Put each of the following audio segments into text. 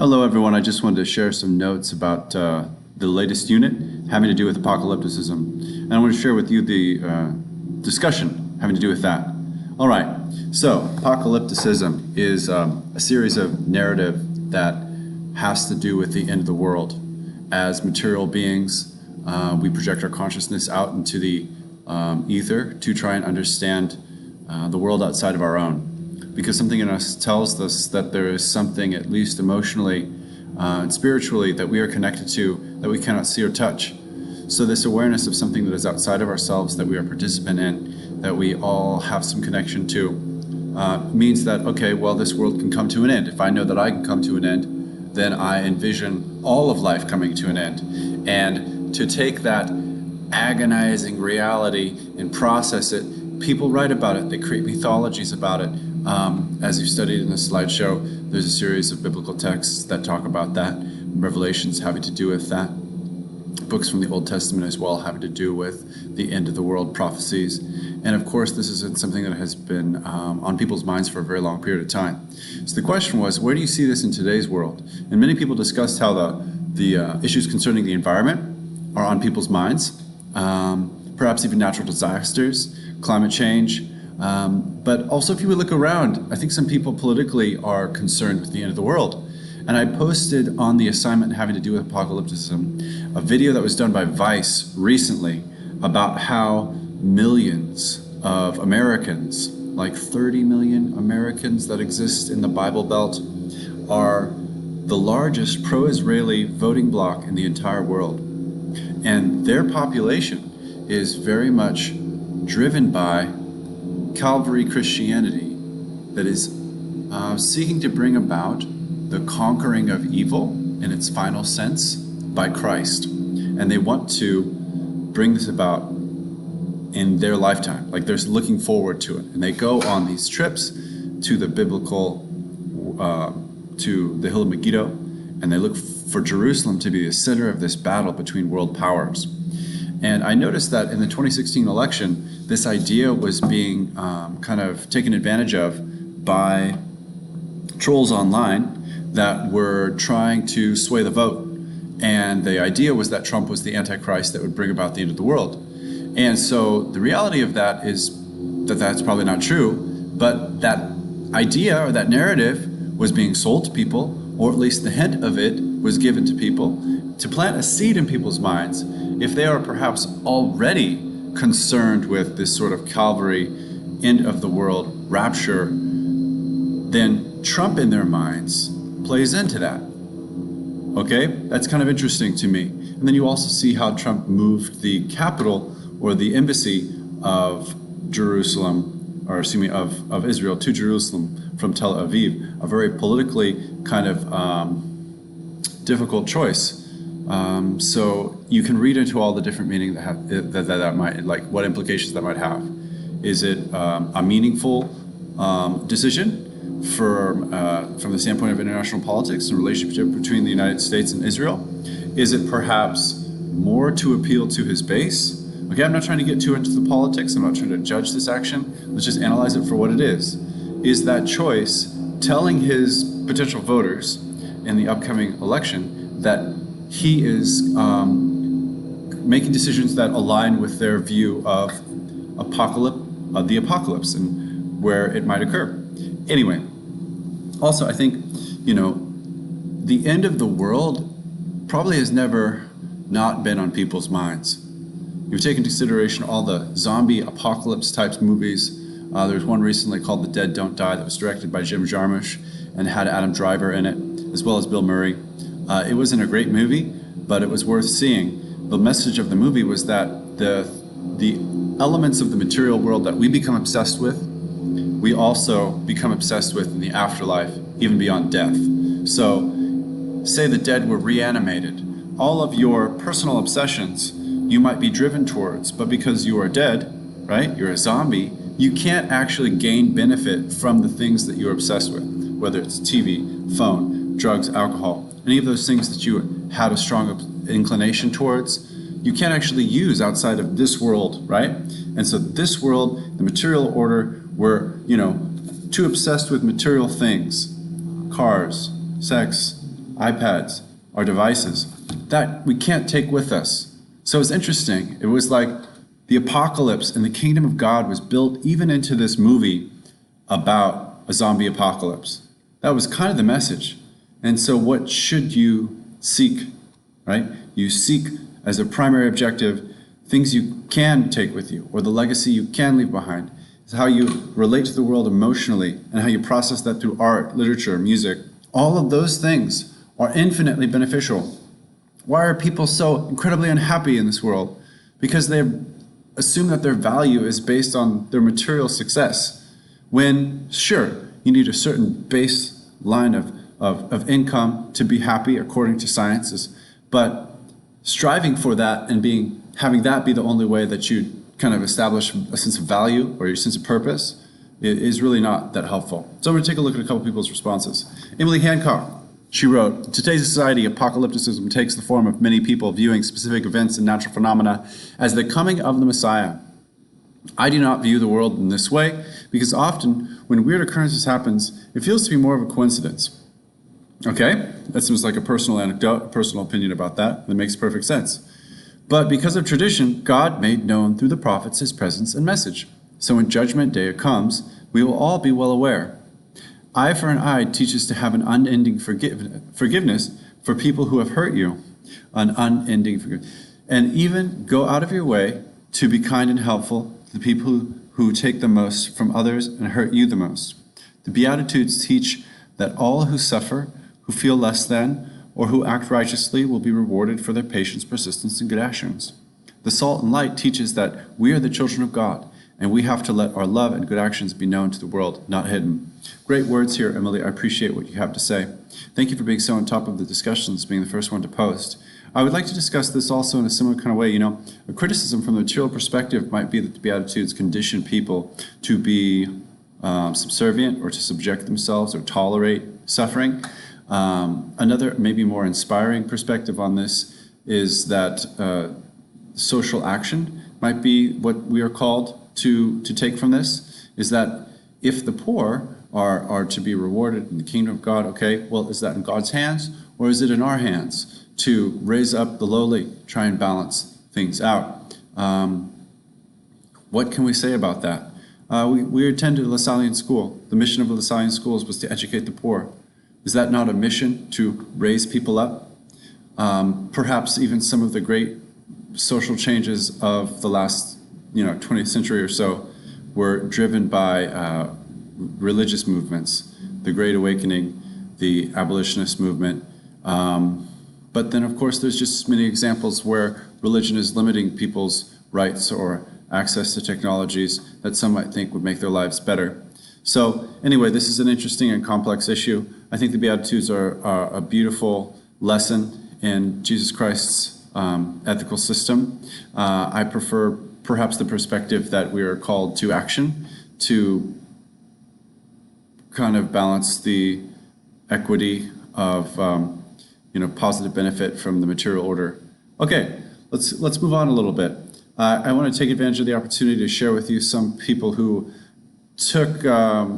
Hello, everyone. I just wanted to share some notes about the latest unit having to do with apocalypticism. And I want to share with you the discussion having to do with that. All right. So, apocalypticism is a series of narrative that has to do with the end of the world. As material beings, we project our consciousness out into the ether to try and understand the world outside of our own. Because something in us tells us that there is something, at least emotionally and spiritually, that we are connected to that we cannot see or touch. So this awareness of something that is outside of ourselves, that we are a participant in, that we all have some connection to, means that, okay, well, this world can come to an end. If I know that I can come to an end, then I envision all of life coming to an end. And to take that agonizing reality and process it, people write about it, they create mythologies about it. As you've studied in this slideshow, there's a series of biblical texts that talk about that, revelations having to do with that, books from the Old Testament as well having to do with the end of the world prophecies. And of course, this is something that has been on people's minds for a very long period of time. So the question was, where do you see this in today's world? And many people discussed how the issues concerning the environment are on people's minds, perhaps even natural disasters, climate change. But also, if you would look around, I think some people politically are concerned with the end of the world. And I posted on the assignment having to do with apocalypticism a video that was done by Vice recently about how millions of Americans, like 30 million Americans that exist in the Bible Belt, are the largest pro-Israeli voting bloc in the entire world. And their population is very much driven by Calvary Christianity that is seeking to bring about the conquering of evil in its final sense by Christ. And they want to bring this about in their lifetime. Like they're looking forward to it. And they go on these trips to the biblical, to the Hill of Megiddo, and they look for Jerusalem to be the center of this battle between world powers. And I noticed that in the 2016 election, this idea was being kind of taken advantage of by trolls online that were trying to sway the vote. And the idea was that Trump was the Antichrist that would bring about the end of the world. And so the reality of that is that that's probably not true, but that idea or that narrative was being sold to people, or at least the hint of it was given to people to plant a seed in people's minds. If they are perhaps already concerned with this sort of Calvary, end of the world rapture, then Trump in their minds plays into that. Okay? That's kind of interesting to me. And then you also see how Trump moved the capital or the embassy of Jerusalem, or excuse me, of Israel to Jerusalem from Tel Aviv, a very politically kind of difficult choice. So you can read into all the different meaning that might, like what implications that might have. Is it a meaningful decision from the standpoint of international politics and relationship between the United States and Israel? Is it perhaps more to appeal to his base? Okay, I'm not trying to get too into the politics. I'm not trying to judge this action. Let's just analyze it for what it is. Is that choice telling his potential voters in the upcoming election that he is making decisions that align with their view of the apocalypse and where it might occur? Anyway, also I think, the end of the world probably has never not been on people's minds. You've taken into consideration all the zombie apocalypse types movies. There's one recently called The Dead Don't Die that was directed by Jim Jarmusch and had Adam Driver in it, as well as Bill Murray. It wasn't a great movie, but it was worth seeing. The message of the movie was that the elements of the material world that we become obsessed with, we also become obsessed with in the afterlife, even beyond death. So, say the dead were reanimated. All of your personal obsessions you might be driven towards, but because you are dead, right, you're a zombie, you can't actually gain benefit from the things that you're obsessed with, whether it's TV, phone, drugs, alcohol, any of those things that you had a strong inclination towards, you can't actually use outside of this world, right? And so this world, the material order, we're, too obsessed with material things, cars, sex, iPads, our devices, that we can't take with us. So it's interesting. It was like the apocalypse and the kingdom of God was built even into this movie about a zombie apocalypse. That was kind of the message. And so what should you seek, right? You seek as a primary objective things you can take with you, or the legacy you can leave behind. It's how you relate to the world emotionally and how you process that through art, literature, music. All of those things are infinitely beneficial. Why are people so incredibly unhappy in this world? Because they assume that their value is based on their material success. When, sure, you need a certain baseline of income to be happy according to sciences, but striving for that and having that be the only way that you kind of establish a sense of value or your sense of purpose is really not that helpful. So I'm going to take a look at a couple people's responses. Emily Hancock, she wrote, "In today's society, apocalypticism takes the form of many people viewing specific events and natural phenomena as the coming of the Messiah. I do not view the world in this way because often when weird occurrences happens, it feels to be more of a coincidence." Okay, that seems like a personal anecdote, a personal opinion about that. That makes perfect sense. But because of tradition, God made known through the prophets his presence and message. So when judgment day comes, we will all be well aware. Eye for an eye teaches to have an unending forgiveness for people who have hurt you. An unending forgiveness. And even go out of your way to be kind and helpful to the people who take the most from others and hurt you the most. The Beatitudes teach that all who suffer, who feel less than, or who act righteously will be rewarded for their patience, persistence, and good actions. The Salt and Light teaches that we are the children of God, and we have to let our love and good actions be known to the world, not hidden. Great words here, Emily. I appreciate what you have to say. Thank you for being so on top of the discussions, being the first one to post. I would like to discuss this also in a similar kind of way. A criticism from the material perspective might be that the Beatitudes condition people to be subservient or to subject themselves or tolerate suffering. Another, maybe more inspiring perspective on this is that social action might be what we are called to take from this, is that if the poor are to be rewarded in the kingdom of God, okay, well, is that in God's hands or is it in our hands to raise up the lowly, try and balance things out? What can we say about that? We attended LaSallian School. The mission of LaSallian Schools was to educate the poor. Is that not a mission to raise people up? Perhaps even some of the great social changes of the last 20th century or so were driven by religious movements, the Great Awakening, the abolitionist movement. But then, of course, there's just many examples where religion is limiting people's rights or access to technologies that some might think would make their lives better. So anyway, this is an interesting and complex issue. I think the Beatitudes are a beautiful lesson in Jesus Christ's ethical system. I prefer perhaps the perspective that we are called to action, to kind of balance the equity of positive benefit from the material order. Okay, let's move on a little bit. I want to take advantage of the opportunity to share with you some people who took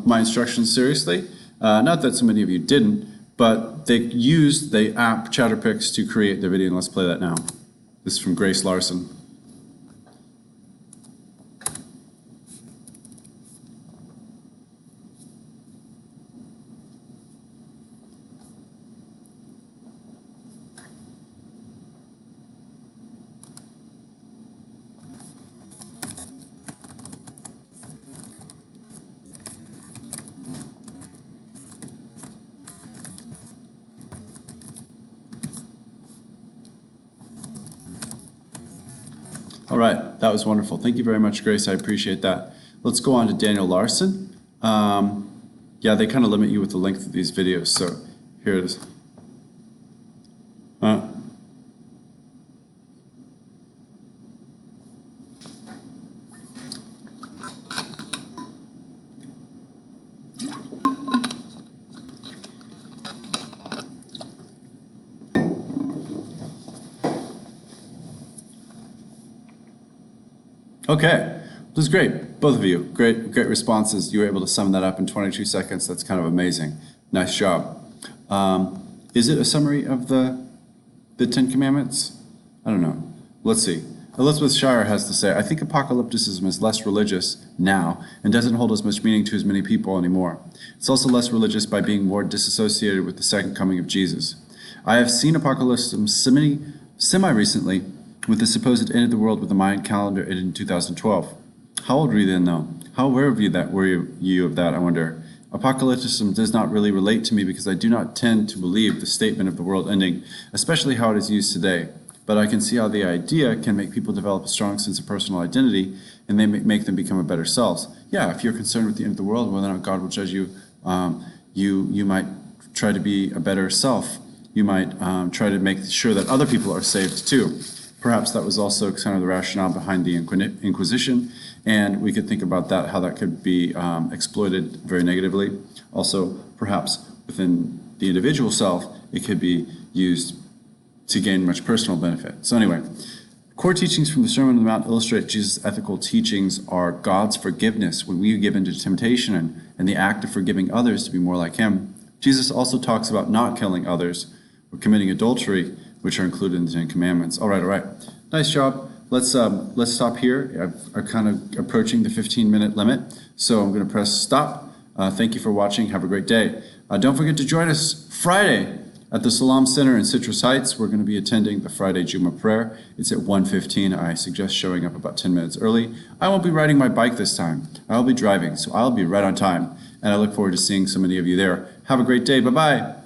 my instructions seriously. Not that so many of you didn't, but they used the app Chatterpix to create their video, and let's play that now. This is from Grace Larson. All right, that was wonderful. Thank you very much, Grace. I appreciate that. Let's go on to Daniel Larson. Yeah, they kind of limit you with the length of these videos, so here it is. Okay, this is great. Both of you, great responses. You were able to sum that up in 22 seconds. That's kind of amazing. Nice job. Is it a summary of the Ten Commandments? I don't know. Let's see. Elizabeth Shire has to say, I think apocalypticism is less religious now and doesn't hold as much meaning to as many people anymore. It's also less religious by being more disassociated with the second coming of Jesus. I have seen apocalypticism semi-recently with the supposed end of the world with the Mayan calendar in 2012. How old were you then, though? How aware of you of that, I wonder? Apocalypticism does not really relate to me because I do not tend to believe the statement of the world ending, especially how it is used today. But I can see how the idea can make people develop a strong sense of personal identity and they make them become a better selves. Yeah, if you're concerned with the end of the world and whether or not God will judge you, you might try to be a better self. You might try to make sure that other people are saved too. Perhaps that was also kind of the rationale behind the Inquisition, and we could think about that, how that could be exploited very negatively. Also, perhaps within the individual self, it could be used to gain much personal benefit. So anyway, core teachings from the Sermon on the Mount illustrate Jesus' ethical teachings are God's forgiveness when we give into temptation and the act of forgiving others to be more like him. Jesus also talks about not killing others or committing adultery, which are included in the Ten Commandments. All right. Nice job. Let's stop here. I'm kind of approaching the 15-minute limit, so I'm going to press stop. Thank you for watching. Have a great day. Don't forget to join us Friday at the Salam Center in Citrus Heights. We're going to be attending the Friday Juma prayer. It's at 1:15. I suggest showing up about 10 minutes early. I won't be riding my bike this time. I'll be driving, so I'll be right on time. And I look forward to seeing so many of you there. Have a great day. Bye-bye.